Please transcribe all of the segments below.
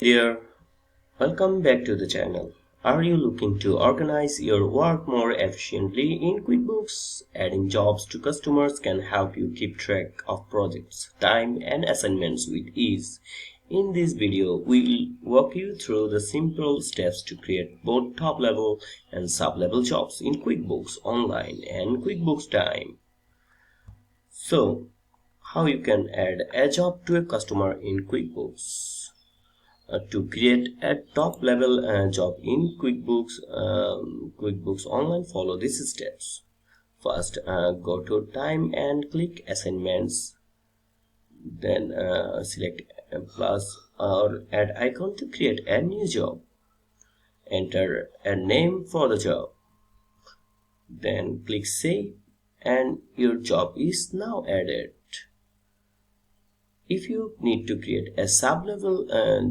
Dear, welcome back to the channel. Are you looking to organize your work more efficiently in QuickBooks? Adding jobs to customers can help you keep track of projects, time, and assignments with ease. In this video, we'll walk you through the simple steps to create both top-level and sub-level jobs in QuickBooks Online and QuickBooks Time. So, how you can add a job to a customer in QuickBooks? To create a top level job in QuickBooks Online, follow these steps. First, go to time and click assignments, then select plus or add icon to create a new job. Enter a name for the job, then click save and your job is now added. If you need to create a sub-level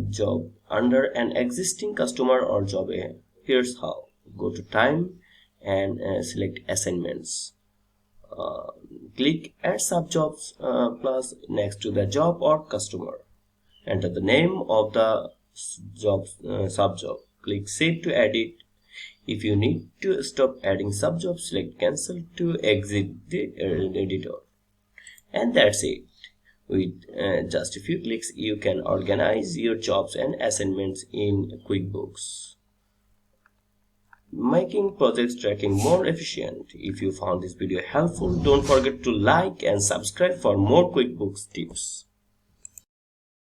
job under an existing customer or job, here's how. Go to time and select assignments. Click add sub-jobs plus next to the job or customer. Enter the name of the sub-job. Click save to edit. If you need to stop adding sub-jobs, select cancel to exit the editor. And that's it. With just a few clicks, you can organize your jobs and assignments in QuickBooks, making project tracking more efficient. If you found this video helpful, don't forget to like and subscribe for more QuickBooks tips.